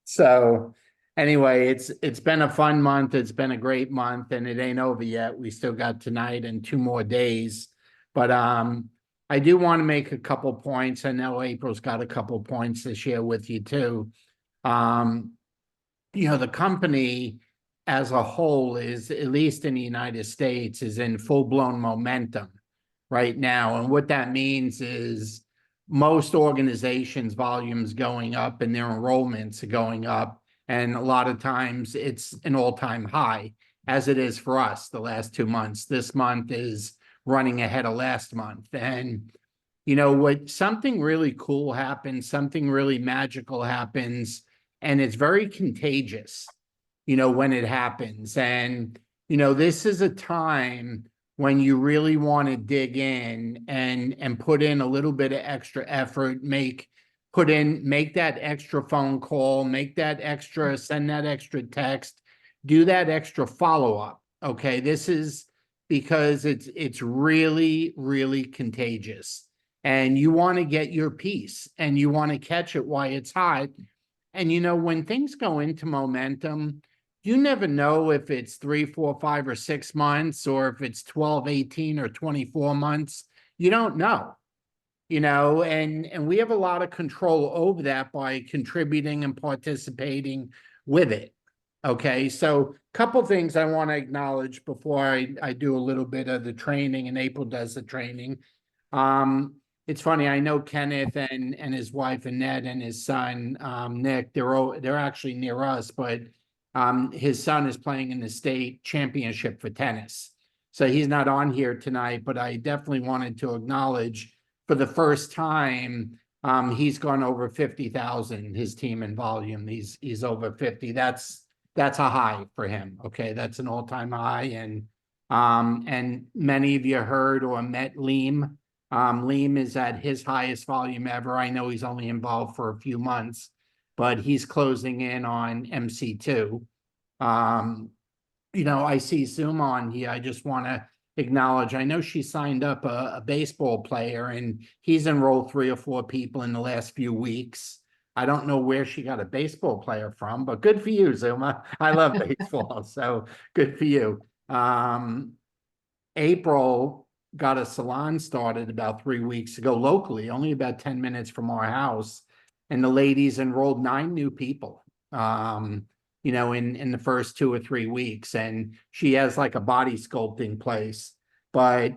So anyway, it's been a fun month. It's been a great month, and it ain't over yet. We still got tonight and 2 more days. But I do want to make a couple points. I know April's got a couple points to share with you too. Um, the company as a whole is, at least in the United States, is in full-blown momentum right now. And what that means is most organizations' volumes going up and their enrollments are going up. And a lot of times it's an all-time high, as it is for us the last 2 months. This month is running ahead of last month. And what something really cool happens, something really magical happens, and it's very contagious, when it happens. And, this is a time when you really want to dig in and put in a little bit of extra effort, make that extra phone call, send that extra text, do that extra follow-up. Okay. This is because it's really, really contagious. And you want to get your piece and you want to catch it while it's hot. And when things go into momentum, you never know if it's 3, 4, 5, or 6 months, or if it's 12, 18, or 24 months. You don't know, and we have a lot of control over that by contributing and participating with it. Okay, so a couple things I want to acknowledge before I do a little bit of the training, and April does the training. It's funny, I know Kenneth and his wife Annette and his son Nick. They're actually near us, but his son is playing in the state championship for tennis, so he's not on here tonight. But I definitely wanted to acknowledge, for the first time, he's gone over 50,000. His team in volume, he's over 50. That's a high for him. Okay, that's an all-time high. And many of you heard or met Liam. Liam is at his highest volume ever. I know he's only involved for a few months, but he's closing in on MC2. I see Zoom on here. I just want to acknowledge, I know she signed up a baseball player, and he's enrolled 3 or 4 people in the last few weeks. I don't know where she got a baseball player from, but good for you, Zuma. I love baseball, so good for you. April got a salon started about 3 weeks ago locally, only about 10 minutes from our house. And the ladies enrolled 9 new people, in the first 2 or 3 weeks. And she has like a body sculpting place. But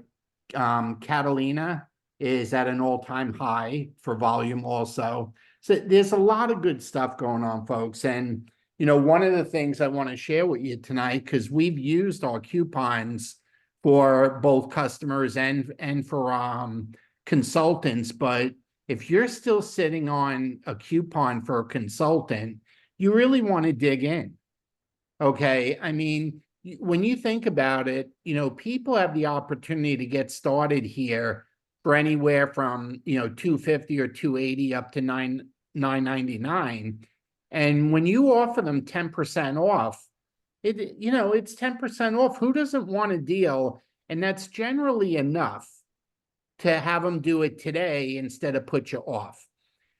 Catalina is at an all-time high for volume also. So there's a lot of good stuff going on, folks. And, one of the things I want to share with you tonight, because we've used our coupons for both customers and for consultants. But if you're still sitting on a coupon for a consultant, you really want to dig in. Okay. I mean, when you think about it, people have the opportunity to get started here for anywhere from, $250 or $280 up to $999. And when you offer them 10% off, it's 10% off. Who doesn't want a deal? And that's generally enough to have them do it today instead of put you off.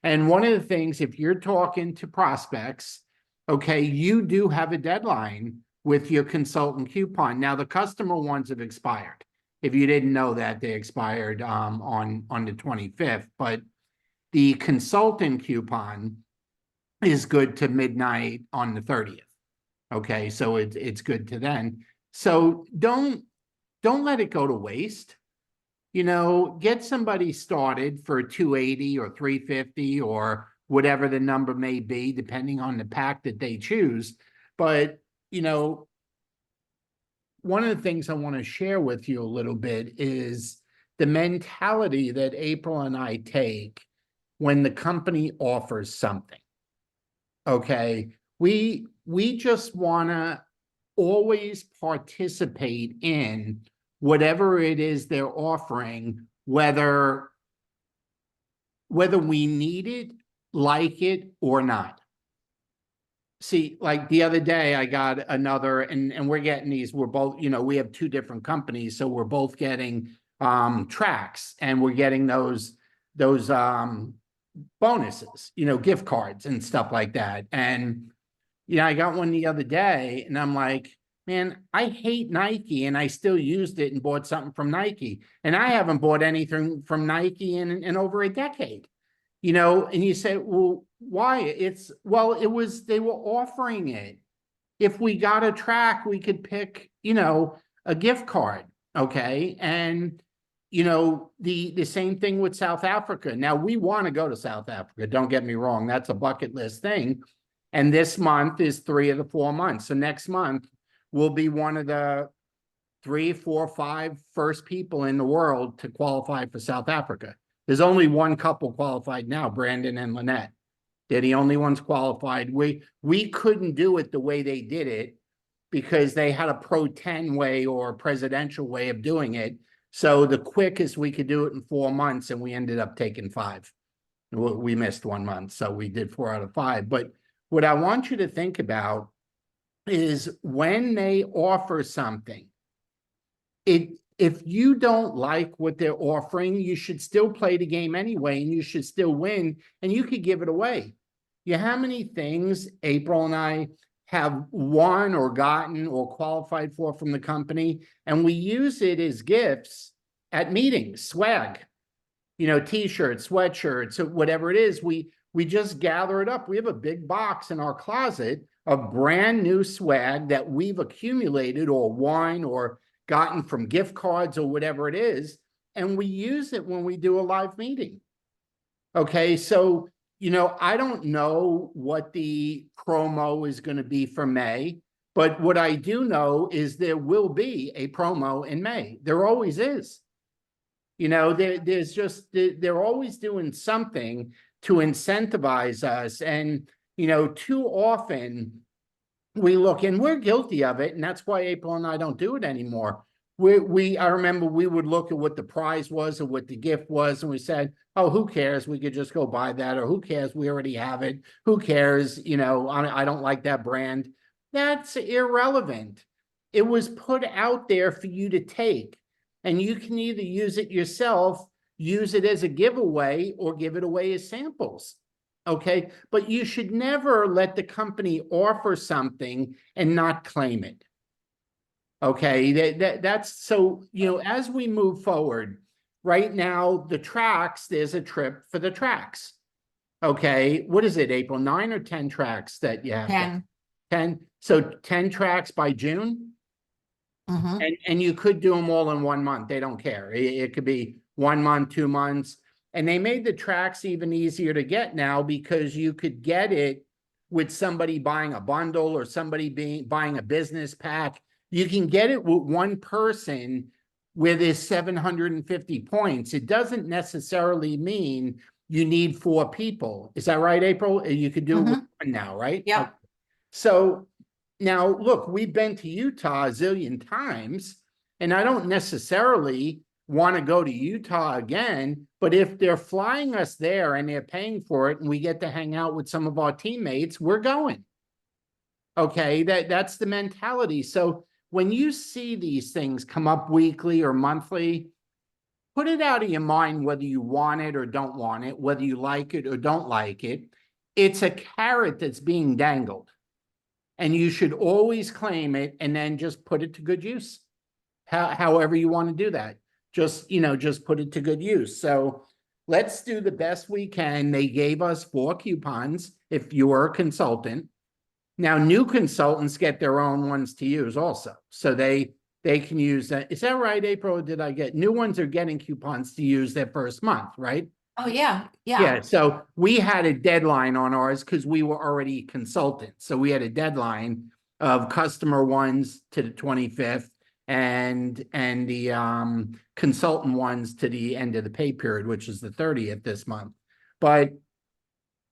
And one of the things, if you're talking to prospects, okay, you do have a deadline with your consultant coupon. Now, the customer ones have expired. If you didn't know that, they expired on the 25th. But the consultant coupon is good to midnight on the 30th. Okay, so it's good to then. So don't let it go to waste. Get somebody started for 280 or 350 or whatever the number may be, depending on the pack that they choose. But, one of the things I want to share with you a little bit is the mentality that April and I take when the company offers something. Okay, we just want to always participate in whatever it is they're offering, whether we need it, like it, or not. See, like the other day, I got another, and we're getting these, we're both, we have 2 different companies, so we're both getting tracks, and we're getting those bonuses, gift cards and stuff like that. And, I got one the other day and I'm like, man, I hate Nike and I still used it and bought something from Nike. And I haven't bought anything from Nike in over a decade, and you say, well, why? They were offering it. If we got a track, we could pick, a gift card. Okay. And, the same thing with South Africa. Now we want to go to South Africa. Don't get me wrong. That's a bucket list thing. And this month is 3 of the 4 months. So next month will be one of the 3, 4, 5 first people in the world to qualify for South Africa. There's only one couple qualified now, Brandon and Lynette. They're the only ones qualified. We couldn't do it the way they did it because they had a Pro 10 way or a presidential way of doing it. So the quickest we could do it in 4 months, and we ended up taking 5. We missed 1 month, so we did 4 out of 5. But what I want you to think about is when they offer something, if you don't like what they're offering, you should still play the game anyway, and you should still win, and you could give it away. How many things April and I have won or gotten or qualified for from the company, and we use it as gifts at meetings, swag, t-shirts, sweatshirts, whatever it is. We just gather it up. We have a big box in our closet of brand new swag that we've accumulated or won or gotten from gift cards or whatever it is, and we use it when we do a live meeting. Okay, so I don't know what the promo is going to be for May, but what I do know is there will be a promo in May. There always is. They're always doing something to incentivize us. And, too often we look, and we're guilty of it, and that's why April and I don't do it anymore. I remember we would look at what the prize was or what the gift was, and we said, oh, who cares? We could just go buy that, or who cares? We already have it. Who cares? I don't like that brand. That's irrelevant. It was put out there for you to take, and you can either use it yourself, use it as a giveaway, or give it away as samples. Okay, but you should never let the company offer something and not claim it. Okay, that's so, as we move forward, right now, the tracks, there's a trip for the tracks. Okay, what is it, April, 9 or 10 tracks that you have? 10. 10. So 10 tracks by June? Mhm. And you could do them all in 1 month. They don't care. It could be 1 month, 2 months. And they made the tracks even easier to get now because you could get it with somebody buying a bundle or somebody buying a business pack. You can get it with one person with his 750 points. It doesn't necessarily mean you need 4 people. Is that right, April? You could do it with one now, right? Yep. Okay. So now, look, we've been to Utah a zillion times, and I don't necessarily want to go to Utah again, but if they're flying us there and they're paying for it and we get to hang out with some of our teammates, we're going. Okay, that's the mentality. So when you see these things come up weekly or monthly, put it out of your mind whether you want it or don't want it, whether you like it or don't like it. It's a carrot that's being dangled. And you should always claim it and then just put it to good use. However you want to do that. Just put it to good use. So let's do the best we can. They gave us 4 coupons if you were a consultant. Now, new consultants get their own ones to use also. So they can use that. Is that right, April? Or did I get new ones are getting coupons to use their first month, right? Oh, yeah. Yeah, so we had a deadline on ours because we were already consultants. So we had a deadline of customer ones to the 25th and the consultant ones to the end of the pay period, which is the 30th this month. But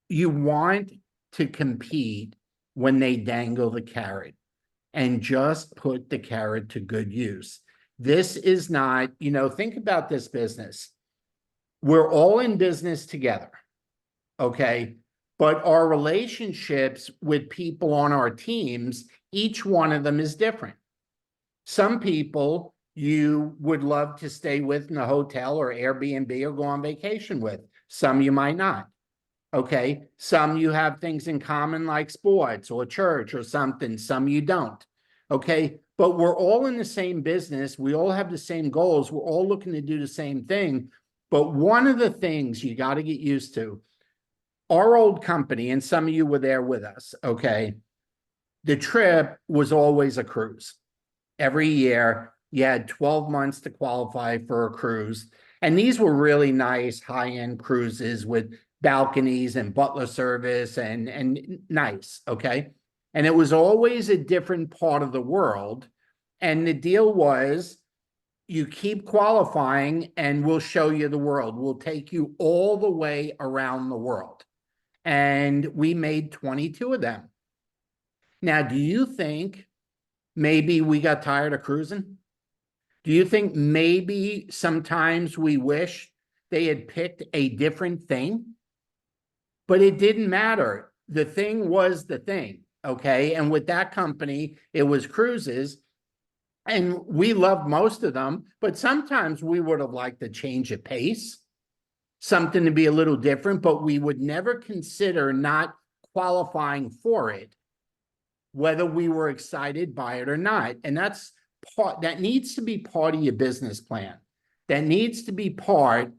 you want to compete when they dangle the carrot, and just put the carrot to good use. This is not, think about this business. We're all in business together, okay? But our relationships with people on our teams, each one of them is different. Some people you would love to stay with in a hotel or Airbnb or go on vacation with. Some you might not. Okay. Some you have things in common like sports or church or something. Some you don't. Okay. But we're all in the same business. We all have the same goals. We're all looking to do the same thing. But one of the things you got to get used to, our old company, and some of you were there with us, okay, the trip was always a cruise. Every year, you had 12 months to qualify for a cruise. And these were really nice high-end cruises with balconies and butler service and nice, okay? And it was always a different part of the world. And the deal was you keep qualifying and we'll show you the world. We'll take you all the way around the world. And we made 22 of them. Now, do you think maybe we got tired of cruising? Do you think maybe sometimes we wish they had picked a different thing? But it didn't matter. The thing was the thing, okay? And with that company, it was cruises. And we loved most of them, but sometimes we would have liked to change a pace, something to be a little different, but we would never consider not qualifying for it, whether we were excited by it or not. And that's part that needs to be part of your business plan. That needs to be part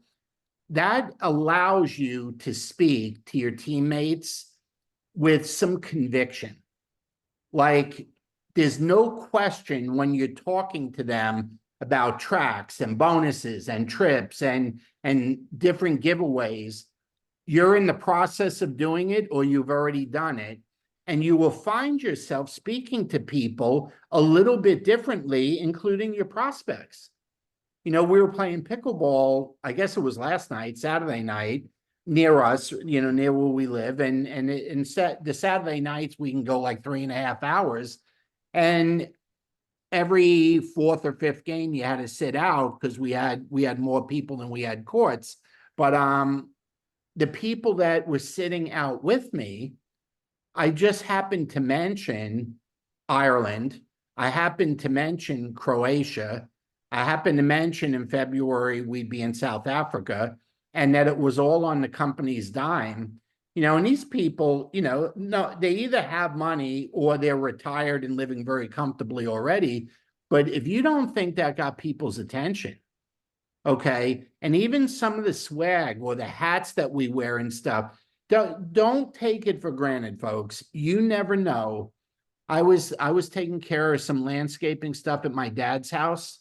that allows you to speak to your teammates with some conviction. Like, there's no question when you're talking to them about tracks and bonuses and trips and different giveaways, you're in the process of doing it or you've already done it. And you will find yourself speaking to people a little bit differently, including your prospects. You know, we were playing pickleball, I guess it was last night, Saturday night, near us, you know, near where we live. And the Saturday nights, we can go like 3.5 hours. And every fourth or fifth game, you had to sit out because we had more people than we had courts. But the people that were sitting out with me, I just happened to mention Ireland. I happened to mention Croatia. I happened to mention in February we'd be in South Africa, and that it was all on the company's dime. You know, and these people, you know, no, they either have money or they're retired and living very comfortably already. But if you don't think that got people's attention, okay, and even some of the swag or the hats that we wear and stuff, don't take it for granted, folks. You never know. I was taking care of some landscaping stuff at my dad's house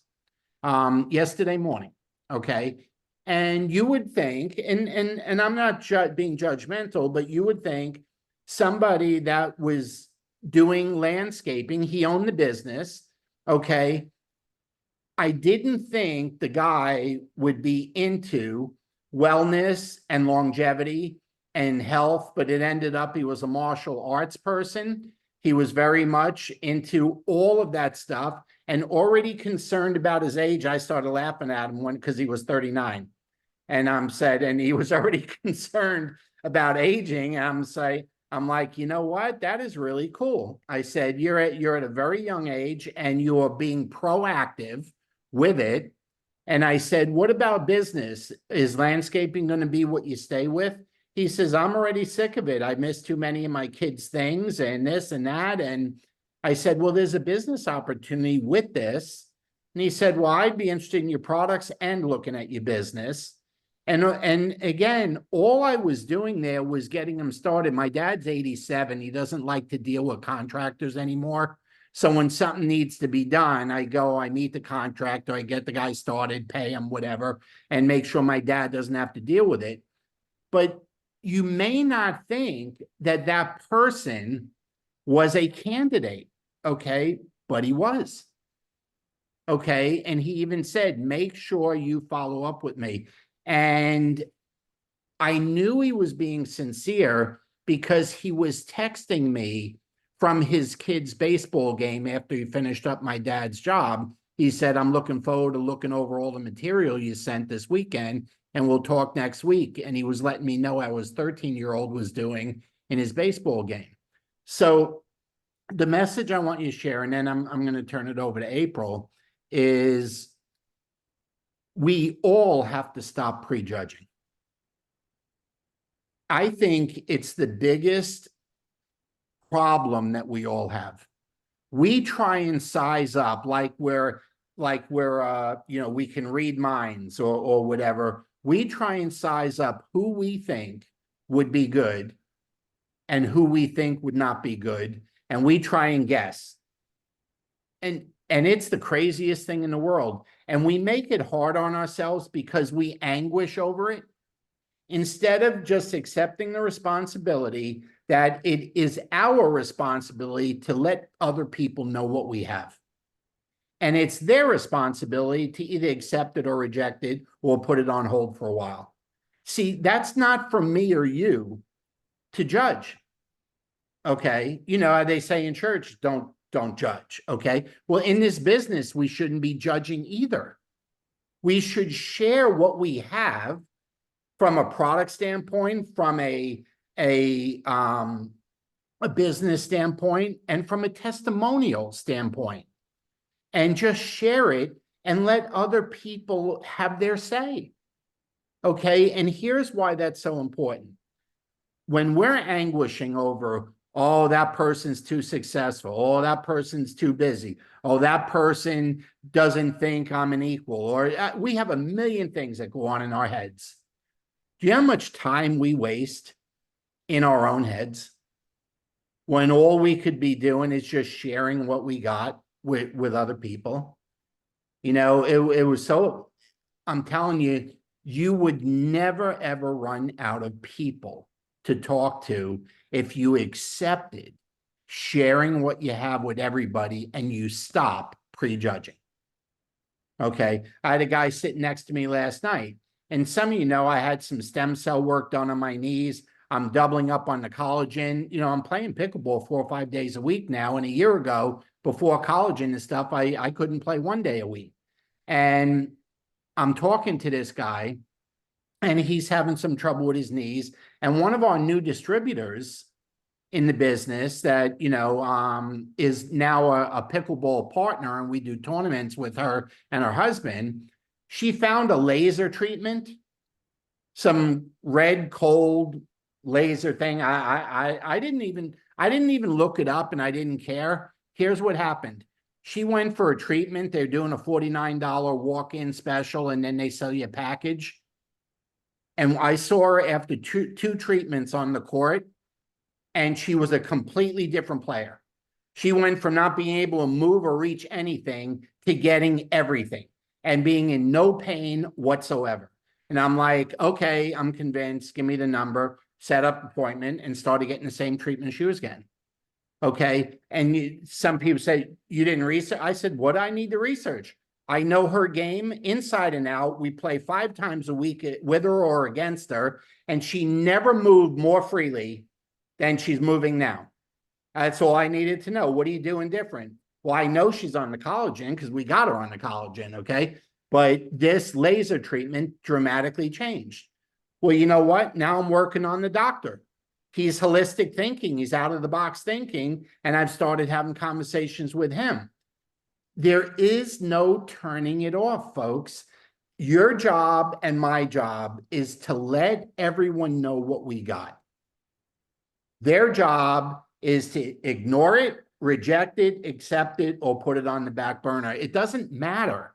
yesterday morning, okay? And you would think, and I'm not being judgmental, but you would think somebody that was doing landscaping, he owned the business, okay? I didn't think the guy would be into wellness and longevity and health, but it ended up he was a martial arts person. He was very much into all of that stuff and already concerned about his age. I started laughing at him because he was 39. And and he was already concerned about aging. I'm like, you know what? That is really cool. I said, you're at a very young age and you are being proactive with it. And I said, what about business? Is landscaping going to be what you stay with? He says, I'm already sick of it. I miss too many of my kids' things and this and that. And I said, well, there's a business opportunity with this. And he said, well, I'd be interested in your products and looking at your business. And again, all I was doing there was getting him started. My dad's 87. He doesn't like to deal with contractors anymore. So when something needs to be done, I meet the contractor, I get the guy started, pay him, whatever, and make sure my dad doesn't have to deal with it. But you may not think that that person was a candidate, okay? But he was, okay? And he even said, make sure you follow up with me. And I knew he was being sincere because he was texting me from his kid's baseball game after he finished up my dad's job. He said, I'm looking forward to looking over all the material you sent this weekend, and we'll talk next week. And he was letting me know how his 13-year-old was doing in his baseball game. So the message I want you to share, and then I'm going to turn it over to April, is we all have to stop prejudging. I think it's the biggest problem that we all have. We try and size up like we're we can read minds or whatever. We try and size up who we think would be good and who we think would not be good, and we try and guess. And it's the craziest thing in the world. And we make it hard on ourselves because we anguish over it instead of just accepting the responsibility that it is our responsibility to let other people know what we have. And it's their responsibility to either accept it or reject it or put it on hold for a while. See, that's not for me or you to judge. Okay. They say in church, don't judge. Okay. Well, in this business, we shouldn't be judging either. We should share what we have from a product standpoint, from a business standpoint, and from a testimonial standpoint, and just share it and let other people have their say. Okay. And here's why that's so important. When we're anguishing over, oh, that person's too successful. Oh, that person's too busy. Oh, that person doesn't think I'm an equal. Or we have a million things that go on in our heads. Do you know how much time we waste in our own heads when all we could be doing is just sharing what we got with other people? It was so, I'm telling you, you would never, ever run out of people to talk to if you accepted sharing what you have with everybody and you stop prejudging. Okay. I had a guy sitting next to me last night, and some of I had some stem cell work done on my knees. I'm doubling up on the collagen. I'm playing pickleball 4 or 5 days a week now. And a year ago, before collagen and stuff, I couldn't play 1 day a week. And I'm talking to this guy, and he's having some trouble with his knees. And one of our new distributors in the business that, is now a pickleball partner, and we do tournaments with her and her husband, she found a laser treatment, some red cold laser thing. I didn't even look it up, and I didn't care. Here's what happened. She went for a treatment. They're doing a $49 walk-in special, and then they sell you a package. And I saw her after two treatments on the court, and she was a completely different player. She went from not being able to move or reach anything to getting everything and being in no pain whatsoever. And I'm like, okay, I'm convinced. Give me the number, set up an appointment, and started getting the same treatment she was getting. Okay. And some people say, you didn't research. I said, what do I need to research? I know her game inside and out. We play 5 times a week with her or against her, and she never moved more freely than she's moving now. That's all I needed to know. What are you doing different? Well, I know she's on the collagen because we got her on the collagen, okay? But this laser treatment dramatically changed. Well, you know what? Now I'm working on the doctor. He's holistic thinking. He's out of the box thinking, and I've started having conversations with him. There is no turning it off, folks. Your job and my job is to let everyone know what we got. Their job is to ignore it, reject it, accept it, or put it on the back burner. It doesn't matter.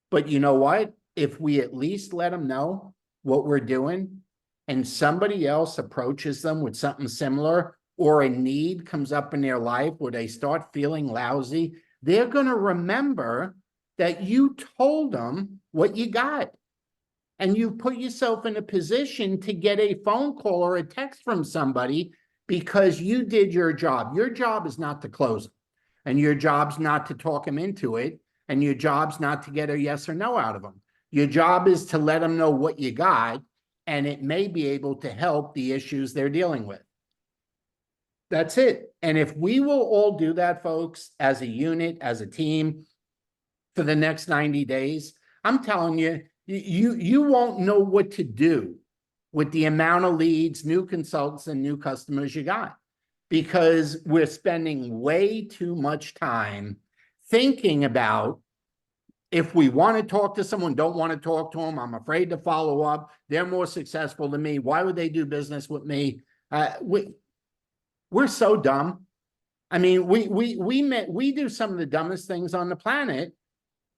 But you know what? If we at least let them know what we're doing, and somebody else approaches them with something similar, or a need comes up in their life where they start feeling lousy, they're going to remember that you told them what you got. And you put yourself in a position to get a phone call or a text from somebody because you did your job. Your job is not to close them, and your job's not to talk them into it, and your job's not to get a yes or no out of them. Your job is to let them know what you got, and it may be able to help the issues they're dealing with. That's it. And if we will all do that, folks, as a unit, as a team, for the next 90 days, I'm telling you, you won't know what to do with the amount of leads, new consultants, and new customers you got, because we're spending way too much time thinking about if we want to talk to someone, don't want to talk to them, I'm afraid to follow up. They're more successful than me. Why would they do business with me? We're so dumb. I mean, we do some of the dumbest things on the planet,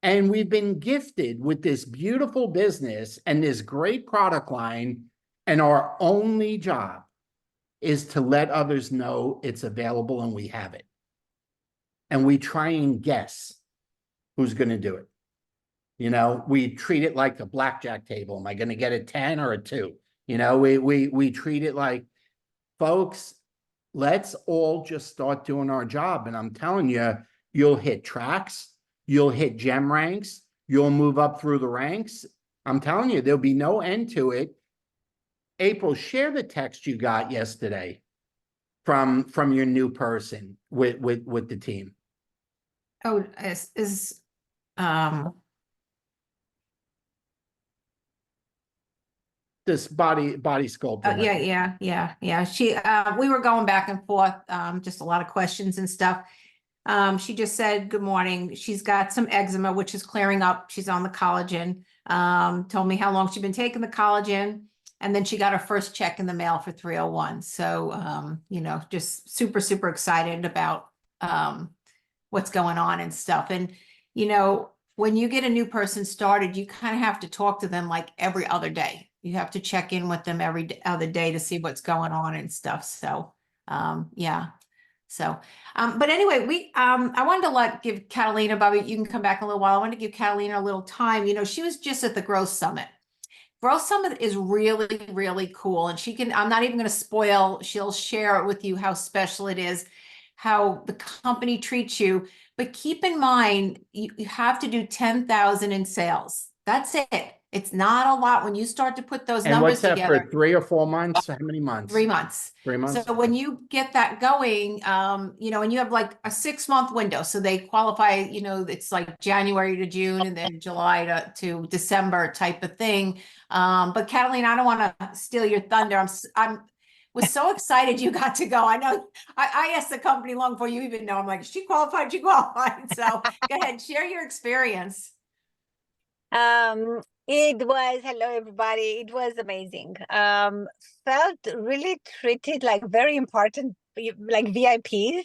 and we've been gifted with this beautiful business and this great product line, and our only job is to let others know it's available and we have it. And we try and guess who's going to do it. You know, we treat it like a blackjack table. Am I going to get a 10 or a 2? You know, we treat it like, folks, let's all just start doing our job. And I'm telling you, you'll hit tracks, you'll hit gem ranks, you'll move up through the ranks. I'm telling you, there'll be no end to it. April, share the text you got yesterday from your new person with the team. Oh, um, This body sculpting. yeah. She, we were going back and forth, just a lot of questions and stuff. She just said, good morning. She's got some eczema, which is clearing up. She's on the collagen. Told me how long she'd been taking the collagen. And then she got her first check in the mail for 301. So, you know, just super, super excited about, what's going on and stuff. And, you know, when you get a new person started, you kind of have to talk to them like every other day. You have to check in with them every other day to see what's going on and stuff. So, yeah. So, but anyway, I wanted to give Catalina, Bobby, you can come back in a little while. I wanted to give Catalina a little time. You know, she was just at the Growth Summit. Growth Summit is really, really cool. And I'm not even going to spoil, she'll share it with you how special it is, how the company treats you. But keep in mind, you have to do 10,000 in sales. That's it. It's not a lot when you start to put those And numbers what's that together. for 3 or 4 months? How many months? 3 months. 3 months. So when you get that going, you know, and you have like a 6-month window, so they qualify, you know, it's like January to June and then July to December type of thing. But Catalina, I don't want to steal your thunder. I'm was so excited you got to go. I know I asked the company long before you even know. I'm like, she qualified, she qualified. So go ahead, share your experience. It was, hello everybody, it was amazing. Felt really treated like very important, like VIPs,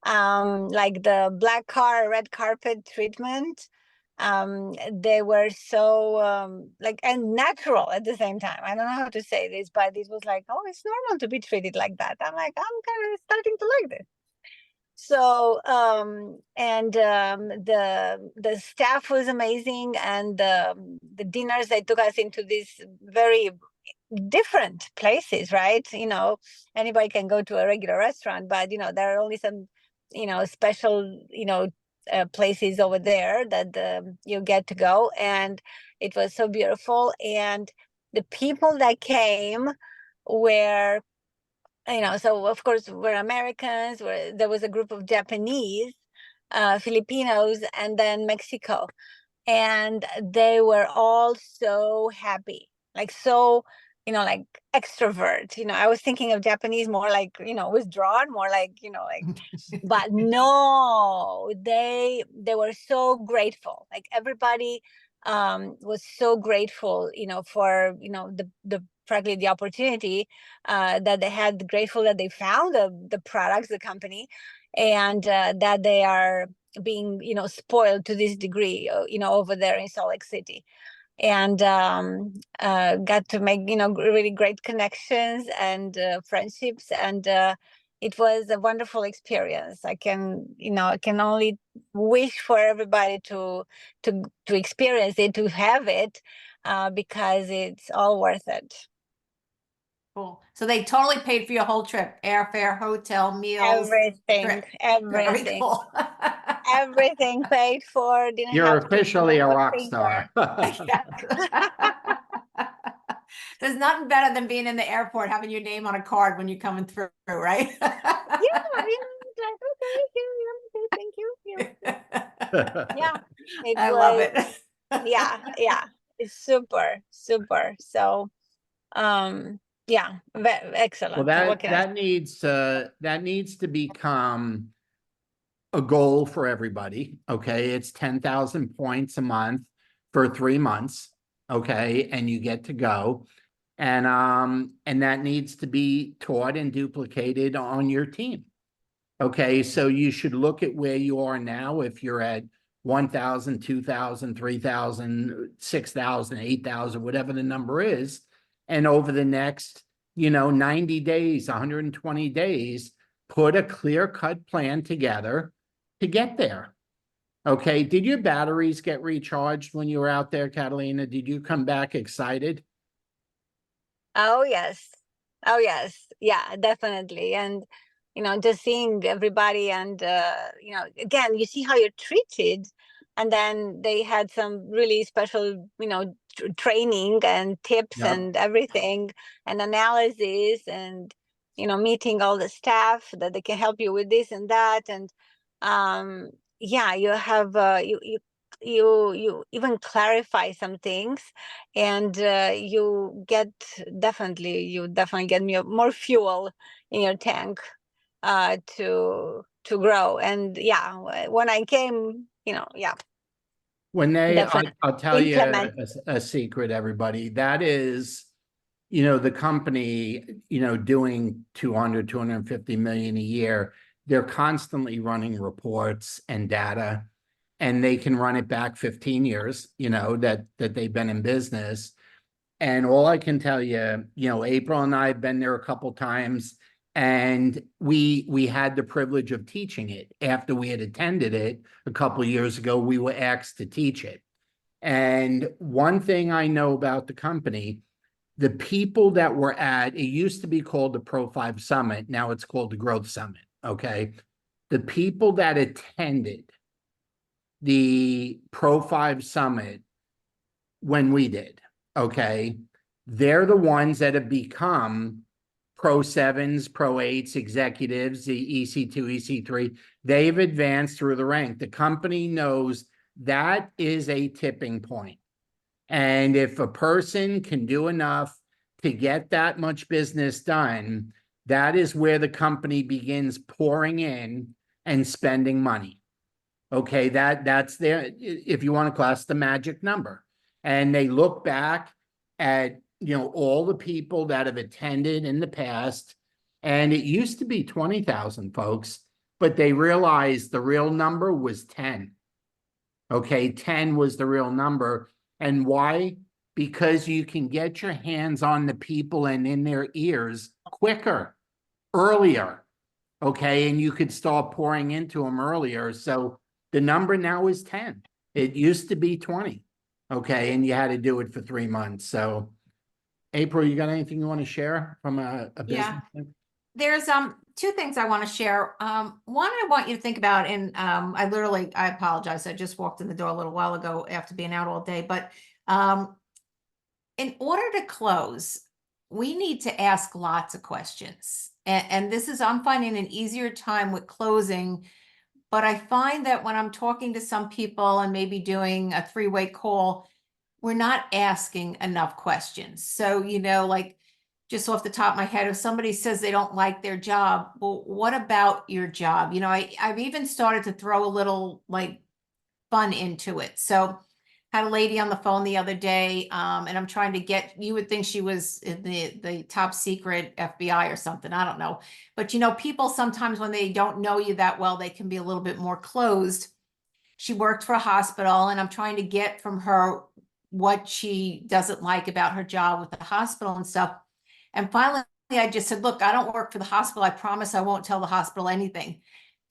like the black car, red carpet treatment. They were so like, and natural at the same time. I don't know how to say this, but it was like, oh, it's normal to be treated like that. I'm like, I'm kind of starting to like this. So the staff was amazing, and the dinners, they took us into these very different places, right? You know, anybody can go to a regular restaurant, but you know, there are only some, you know, special, you know, places over there that you get to go, and it was so beautiful. And the people that came were, you know, so of course we're Americans, there was a group of Japanese, Filipinos, and then Mexico. And they were all so happy, like so, you know, like extrovert. You know, I was thinking of Japanese more like, you know, withdrawn, more like, you know, like, but no, they were so grateful. Like everybody was so grateful, you know, for, you know, the frankly, the opportunity that they had, grateful that they found the products, the company, and that they are being, you know, spoiled to this degree, you know, over there in Salt Lake City. And got to make, you know, really great connections and friendships. And it was a wonderful experience. I can only wish for everybody to experience it, to have it, because it's all worth it. Cool. So they totally paid for your whole trip, airfare, hotel, meals, everything. Very cool. Everything paid for. You're officially a rock star. There's nothing better than being in the airport, having your name on a card when you're coming through, right? Yeah, thank you. Yeah, I love it. yeah, it's super. So, yeah, excellent. Well, that needs to become a goal for everybody, okay? It's 10,000 points a month for 3 months, okay? And you get to go. And that needs to be taught and duplicated on your team. Okay, so you should look at where you are now. If you're at 1,000, 2,000, 3,000, 6,000, 8,000, whatever the number is, and over the next, 90 days, 120 days, put a clear-cut plan together to get there. Okay, did your batteries get recharged when you were out there, Catalina? Did you come back excited? Oh, yes. Oh, yes. Yeah, definitely. And, just seeing everybody and, again, you see how you're treated. And then they had some really special, training and tips Yep. and everything and analysis and, meeting all the staff that they can help you with this and that. And, yeah, you have, you even clarify some things, and you definitely get more fuel in your tank to grow. And yeah, when I came, yeah, When definitely I'll tell you implement. a secret, everybody, that is, the company, doing 250 million a year, they're constantly running reports and data, and they can run it back 15 years, that they've been in business. And all I can tell you, April and I have been there a couple times, and we had the privilege of teaching it. After we had attended it a couple of years ago, we were asked to teach it. And one thing I know about the company, the people that were it used to be called the Pro 5 Summit. Now it's called the Growth Summit. Okay. The people that attended the Pro 5 Summit when we did, okay, they're the ones that have become Pro 7s, Pro 8s, executives, the EC2, EC3. They've advanced through the rank. The company knows that is a tipping point. And if a person can do enough to get that much business done, that is where the company begins pouring in and spending money. Okay, that's their, if you want to class, the magic number. And they look back at, all the people that have attended in the past, and it used to be 20,000 folks, but they realized the real number was 10. Okay, 10 was the real number. And why? Because you can get your hands on the people and in their ears quicker, earlier. Okay, and you could start pouring into them earlier. So the number now is 10. It used to be 20. Okay, and you had to do it for 3 months. So April, you got anything you want to share from a Yeah. business? There's two things I want to share. One I want you to think about, and I apologize. I just walked in the door a little while ago after being out all day, but in order to close, we need to ask lots of questions. And I'm finding an easier time with closing, but I find that when I'm talking to some people and maybe doing a 3-way call, we're not asking enough questions. So, like just off the top of my head, if somebody says they don't like their job, well, what about your job? I've even started to throw a little like fun into it. So had a lady on the phone the other day, and I'm trying to you would think she was in the top secret FBI or something. I don't know. But people sometimes when they don't know you that well, they can be a little bit more closed. She worked for a hospital, and I'm trying to get from her what she doesn't like about her job with the hospital and stuff. And finally, I just said, look, I don't work for the hospital. I promise I won't tell the hospital anything.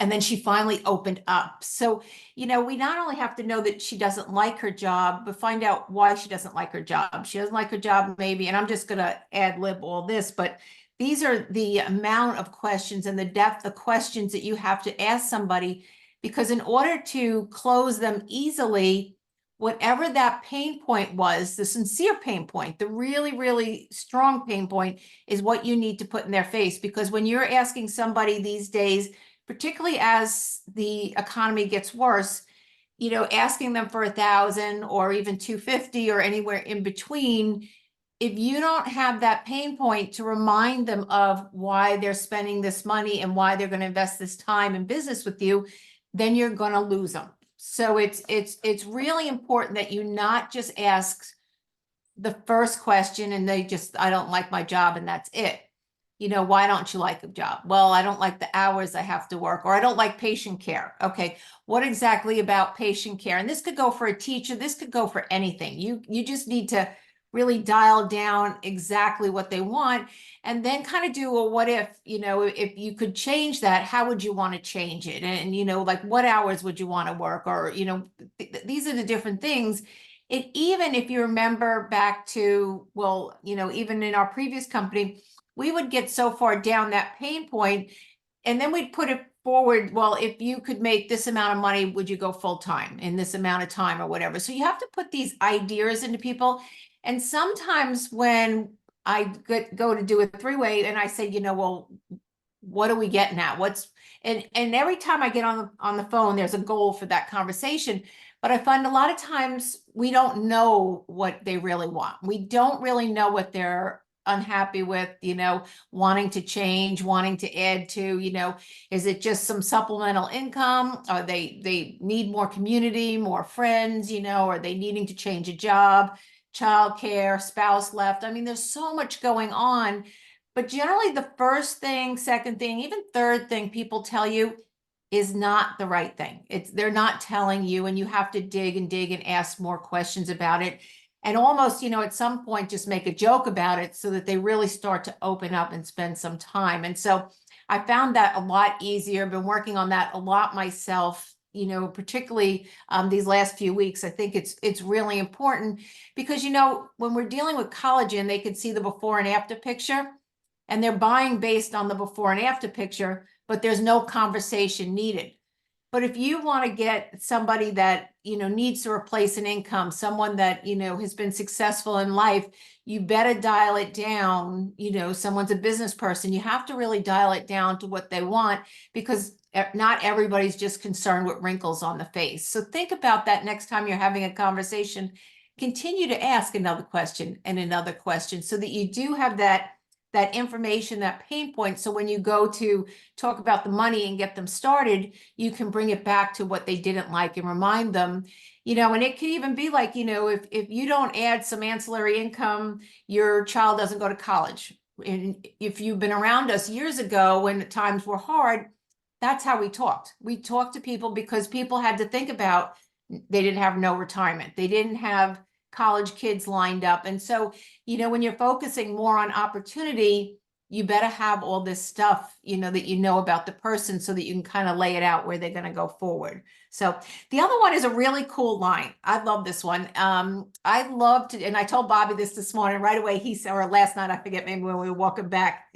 And then she finally opened up. So, we not only have to know that she doesn't like her job, but find out why she doesn't like her job. She doesn't like her job, maybe, and I'm just going to ad lib all this, but these are the amount of questions and the depth of questions that you have to ask somebody, because in order to close them easily, whatever that pain point was, the sincere pain point, the really, really strong pain point is what you need to put in their face. Because when you're asking somebody these days, particularly as the economy gets worse, asking them for 1,000 or even 250 or anywhere in between, if you don't have that pain point to remind them of why they're spending this money and why they're going to invest this time in business with you, then you're going to lose them. So it's really important that you not just ask the first question and they just, I don't like my job and that's it. You know, why don't you like a job? Well, I don't like the hours I have to work, or I don't like patient care. Okay, what exactly about patient care? And this could go for a teacher, this could go for anything. You just need to really dial down exactly what they want, and then kind of do a what if, you know, if you could change that, how would you want to change it? And, you know, like what hours would you want to work? Or, you know, these are the different things. Even if you remember back to, well, you know, even in our previous company, we would get so far down that pain point, and then we'd put it forward. Well, if you could make this amount of money, would you go full time in this amount of time or whatever? So you have to put these ideas into people. And sometimes when I go to do a three-way and I say, you know, well, what are we getting at? And every time I get on the phone, there's a goal for that conversation. But I find a lot of times we don't know what they really want. We don't really know what they're unhappy with, you know, wanting to change, wanting to add to, you know, is it just some supplemental income? Or they need more community, more friends, you know, are they needing to change a job, childcare, spouse left? I mean, there's so much going on. But generally the first thing, second thing, even third thing people tell you is not the right thing. They're not telling you, and you have to dig and ask more questions about it. And almost, you know, at some point, just make a joke about it so that they really start to open up and spend some time. And so I found that a lot easier. Been working on that a lot myself, you know, particularly these last few weeks. I think it's really important because, you know, when we're dealing with collagen, they can see the before and after picture, and they're buying based on the before and after picture, but there's no conversation needed. But if you want to get somebody that, you know, needs to replace an income, someone that, you know, has been successful in life, you better dial it down. You know, someone's a business person, you have to really dial it down to what they want, because not everybody's just concerned with wrinkles on the face. So think about that next time you're having a conversation. Continue to ask another question and another question so that you do have that information, that pain point. So when you go to talk about the money and get them started, you can bring it back to what they didn't like and remind them, you know, and it can even be like, you know, if you don't add some ancillary income, your child doesn't go to college. And if you've been around us years ago when times were hard, that's how we talked. We talked to people because people had to think about, they didn't have no retirement. They didn't have college kids lined up. And so, you know, when you're focusing more on opportunity, you better have all this stuff, you know, that you know about the person so that you can kind of lay it out where they're going to go forward. So the other one is a really cool line. I love this one. I love to, and I told Bobby this morning right away. He said, or last night, I forget, maybe when we were walking back.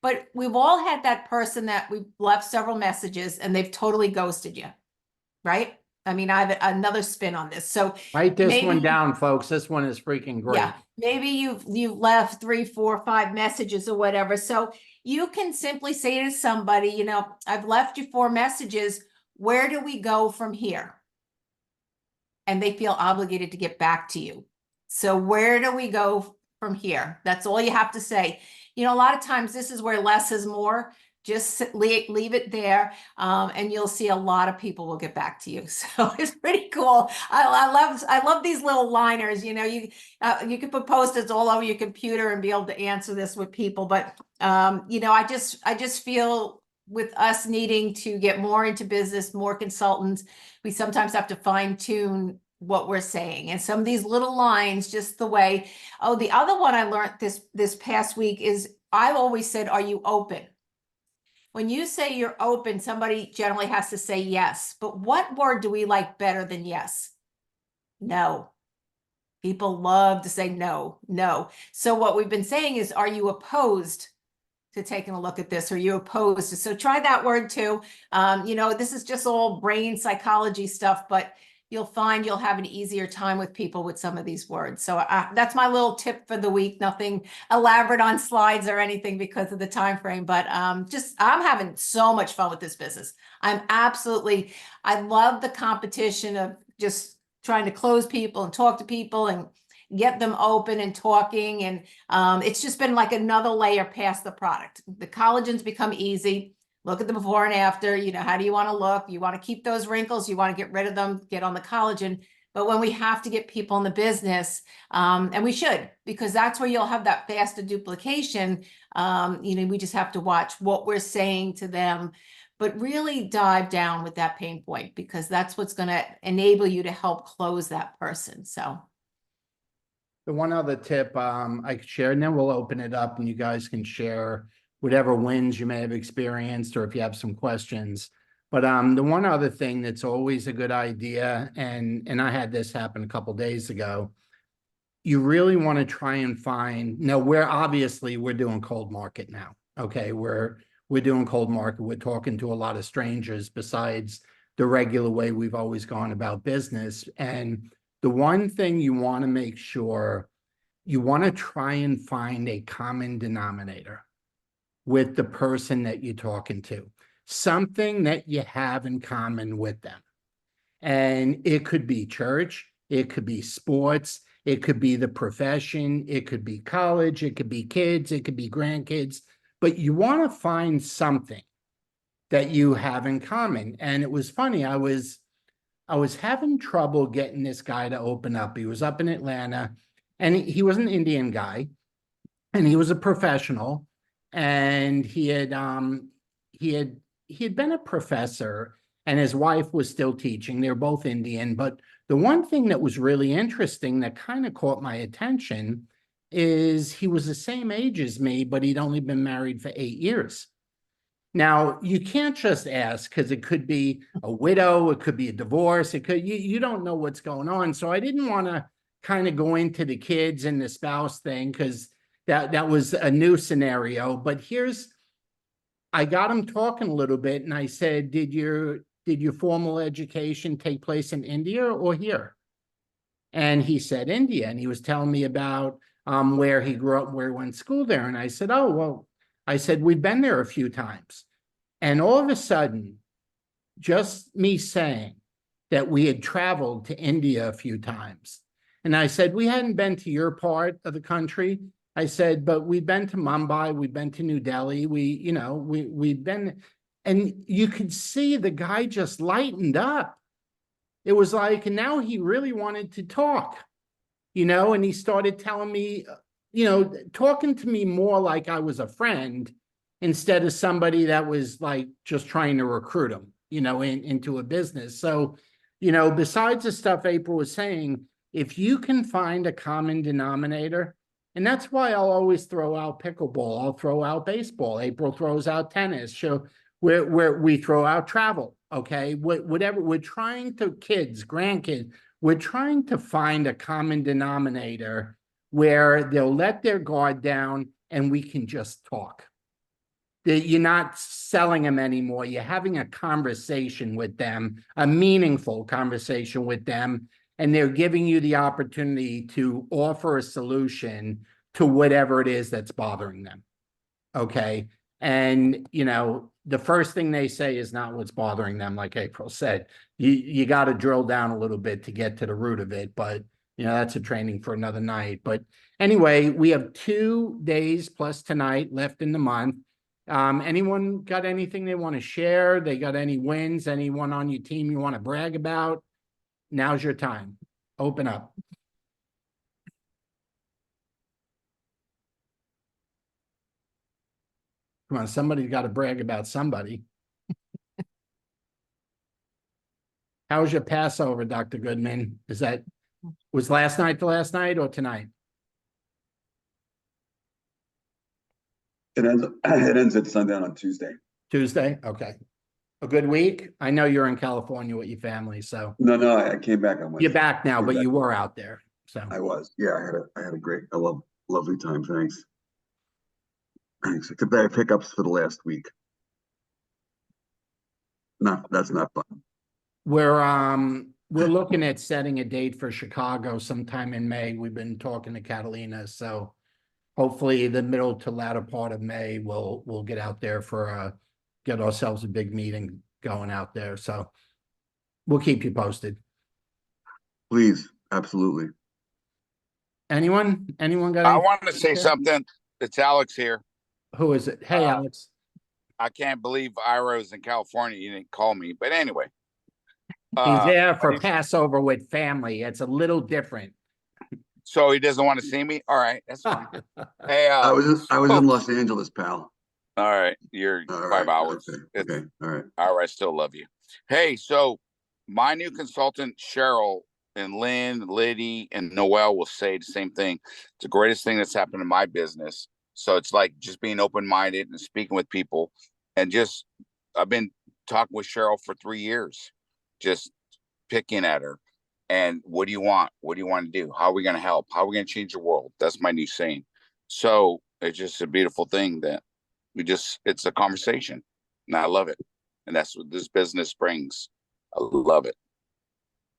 But we've all had that person that we've left several messages and they've totally ghosted you, right? I mean, I have another spin on this. So Write this one down, folks. This one is freaking great. yeah, maybe you've left 3, 4, 5 messages or whatever. So you can simply say to somebody, you know, I've left you 4 messages. Where do we go from here? And they feel obligated to get back to you. So where do we go from here? That's all you have to say. You know, a lot of times this is where less is more. Just leave it there, and you'll see a lot of people will get back to you. So it's pretty cool. I love these little liners. You know, you can put post-its all over your computer and be able to answer this with people. But you know, I just feel with us needing to get more into business, more consultants, we sometimes have to fine tune what we're saying. And some of these little lines, just the way. Oh, the other one I learned this past week is I've always said, "Are you open?" When you say you're open, somebody generally has to say yes. But what word do we like better than yes? No. People love to say no, no. So what we've been saying is, are you opposed to taking a look at this? Are you opposed to? So try that word too. You know, this is just all brain psychology stuff, but you'll find you'll have an easier time with people with some of these words. So that's my little tip for the week. Nothing elaborate on slides or anything because of the time frame, but I'm having so much fun with this business. I love the competition of just trying to close people and talk to people and get them open and talking. And it's just been like another layer past the product. The collagens become easy. look at the before and after, you know, how do you want to look? You want to keep those wrinkles, you want to get rid of them, get on the collagen. But when we have to get people in the business, and we should, because that's where you'll have that faster duplication. You know, we just have to watch what we're saying to them, but really dive down with that pain point, because that's what's going to enable you to help close that person. So. The one other tip I could share, and then we'll open it up and you guys can share whatever wins you may have experienced or if you have some questions. But the one other thing that's always a good idea, and I had this happen a couple days ago, you really want to try and find, now we're doing cold market now. Okay, we're doing cold market. We're talking to a lot of strangers besides the regular way we've always gone about business. And the one thing you want to make sure, you want to try and find a common denominator with the person that you're talking to, something that you have in common with them. And it could be church, it could be sports, it could be the profession, it could be college, it could be kids, it could be grandkids, but you want to find something that you have in common. And it was funny, I was having trouble getting this guy to open up. He was up in Atlanta, and he was an Indian guy, and he was a professional, and he had been a professor, and his wife was still teaching. They were both Indian, but the one thing that was really interesting that kind of caught my attention is he was the same age as me, but he'd only been married for 8 years. Now, you can't just ask, because it could be a widow, it could be a divorce, it could, you don't know what's going on. So I didn't want to kind of go into the kids and the spouse thing, because that was a new scenario. But I got him talking a little bit, and I said, did your formal education take place in India or here? And he said India, and he was telling me about where he grew up, where he went to school there. And I said, oh, well, I said, we've been there a few times. And all of a sudden, just me saying that we had traveled to India a few times. And I said, we hadn't been to your part of the country. I said, but we've been to Mumbai, we've been to New Delhi, we've been, and you could see the guy just lightened up. It was like, and now he really wanted to talk, and he started telling me, talking to me more like I was a friend instead of somebody that was like just trying to recruit him, into a business. So, besides the stuff April was saying, if you can find a common denominator, and that's why I'll always throw out pickleball, I'll throw out baseball, April throws out tennis, so where we throw out travel, okay? Whatever, we're trying to, kids, grandkids, we're trying to find a common denominator where they'll let their guard down and we can just talk. You're not selling them anymore. You're having a conversation with them, a meaningful conversation with them, and they're giving you the opportunity to offer a solution to whatever it is that's bothering them. Okay. And, the first thing they say is not what's bothering them, like April said. You got to drill down a little bit to get to the root of it, but that's a training for another night. But anyway, we have 2 days plus tonight left in the month. Anyone got anything they want to share? They got any wins? Anyone on your team you want to brag about? Now's your time. Open up. Come on, somebody's got to brag about somebody. How was your Passover, Dr. Goodman? Was last night the last night or tonight? It ends at sundown on Tuesday. Tuesday? Okay. A good week? I know you're in California with your family, so. No, I came back on Wednesday. You're back now, but you were out there, so. I was. Yeah, I had a lovely time. Thanks. Except I had pickups for the last week. No, that's not fun. We're looking at setting a date for Chicago sometime in May. We've been talking to Catalina, so hopefully the middle to latter part of May, we'll get out there get ourselves a big meeting going out there. So we'll keep you posted. Please, absolutely. Anyone got I anything want to say something. It's Alex here. Who is it? Hey, Alex. I can't believe Iro's in California. You didn't call me, but anyway. He's there but for he's- Passover with family. It's a little different. So he doesn't want to see me. All right, that's fine. Hey, I was in so- Los Angeles, pal. All right, you're All 5 right, hours. Okay. It's Okay. All right. all right. I still love you. Hey, so my new consultant Cheryl and Lynn, Liddy, and Noel will say the same thing. It's the greatest thing that's happened in my business. So it's like just being open-minded and speaking with people, and just I've been talking with Cheryl for 3 years, just picking at her. And what do you want? What do you want to do? How are we going to help? How are we going to change the world? That's my new saying. So it's just a beautiful thing that it's a conversation, and I love it. And that's what this business brings. I love it.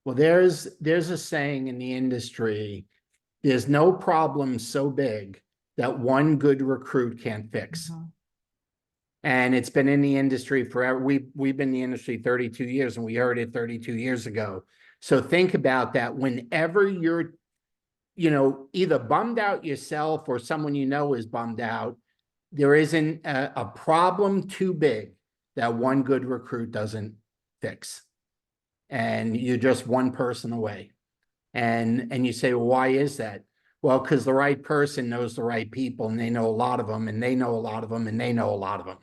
Well, there's a saying in the industry, there's no problem so big that one good recruit can't fix. Mhm. And it's been in the industry forever. We've been in the industry 32 years, and we heard it 32 years ago. So think about that whenever you're, either bummed out yourself or someone you know is bummed out, there isn't a problem too big that one good recruit doesn't fix. And you're just one person away. And you say, well, why is that? Well, because the right person knows the right people, and they know a lot of them, and they know a lot of them, and they know a lot of them.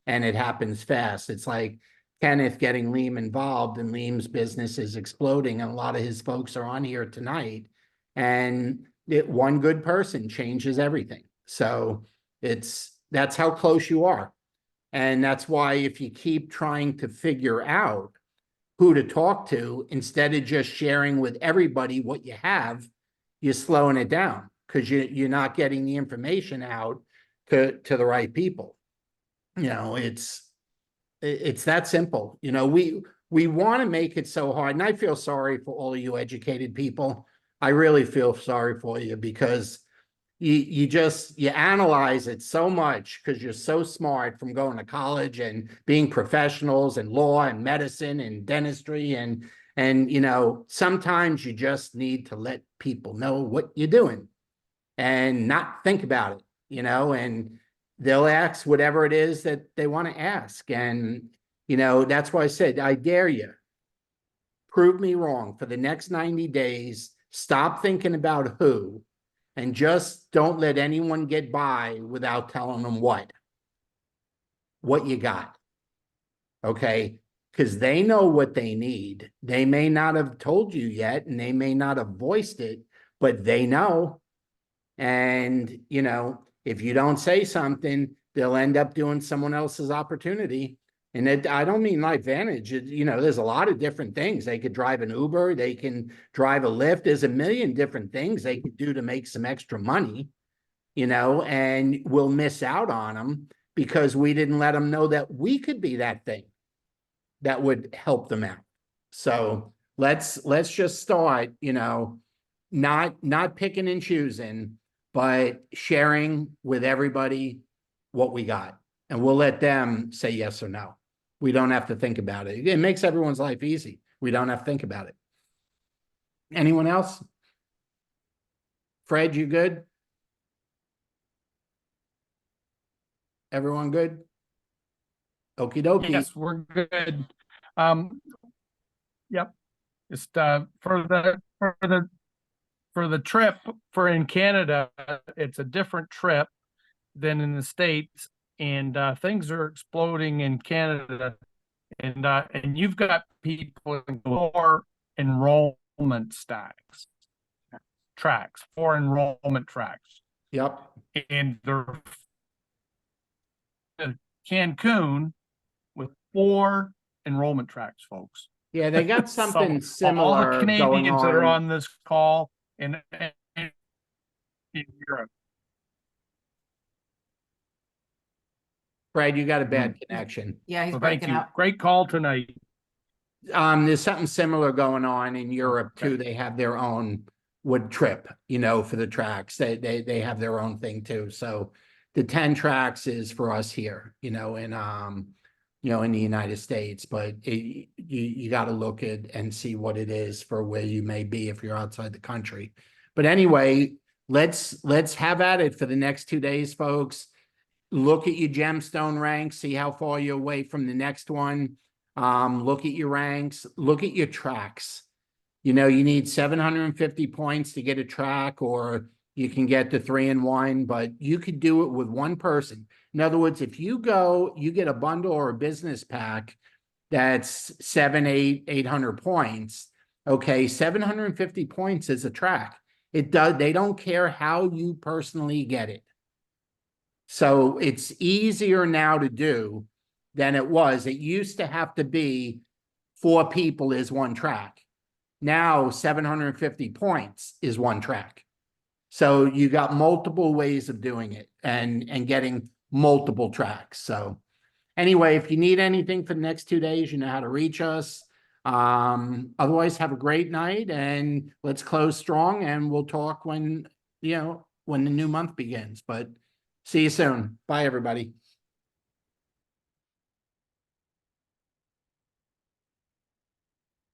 And it happens fast. It's like Kenneth getting Liam involved, and Liam's business is exploding, and a lot of his folks are on here tonight. And one good person changes everything. So that's how close you are. And that's why if you keep trying to figure out who to talk to, instead of just sharing with everybody what you have, you're slowing it down because you're not getting the information out to the right people. It's that simple. We want to make it so hard. And I feel sorry for all of you educated people. I really feel sorry for you because you analyze it so much because you're so smart from going to college and being professionals in law and medicine and dentistry and sometimes you just need to let people know what you're doing and not think about it, and they'll ask whatever it is that they want to ask. And that's why I said, I dare you, prove me wrong for the next 90 days. Stop thinking about who, and just don't let anyone get by without telling them what you got. Okay? Because they know what they need. They may not have told you yet, and they may not have voiced it, but they know. And, if you don't say something, they'll end up doing someone else's opportunity. And I don't mean LifeVantage. There's a lot of different things. They could drive an Uber. They can drive a Lyft. There's a million different things they could do to make some extra money, and we'll miss out on them because we didn't let them know that we could be that thing that would help them out. So let's just start, not picking and choosing, but sharing with everybody what we got. And we'll let them say yes or no. We don't have to think about it. It makes everyone's life easy. We don't have to think about it. Anyone else? Fred, you good? Everyone good? Okie dokie. Yes, we're good. Yep. Just for the trip for in Canada, it's a different trip than in the States, and things are exploding in Canada, and you've got people in more enrollment tracks for enrollment tracks, Yep. and they're Cancun with 4 enrollment tracks, folks. Yeah, they got something So, all similar the going Canadians that are on. on this call in Europe. Fred, you got a bad connection. Yeah, he's So thank breaking you. up. Great call tonight. There's something similar going on in Europe too. Okay. They have their own wood trip, for the tracks. They have their own thing too. So the 10 tracks is for us here, in the United States, but you got to look at and see what it is for where you may be if you're outside the country. But anyway, let's have at it for the next 2 days, folks. look at your gemstone ranks, see how far you're away from the next one. Look at your ranks, look at your tracks. You know, you need 750 points to get a track, or you can get the 3-in-1, but you could do it with one person. In other words, if you go, you get a bundle or a business pack that's 800 points. Okay, 750 points is a track. They don't care how you personally get it. So it's easier now to do than it was. It used to have to be 4 people is one track. Now 750 points is one track. So you got multiple ways of doing it and getting multiple tracks. So anyway, if you need anything for the next 2 days, you know how to reach us. Otherwise, have a great night, and let's close strong, and we'll talk when the new month begins. But see you soon. Bye, everybody.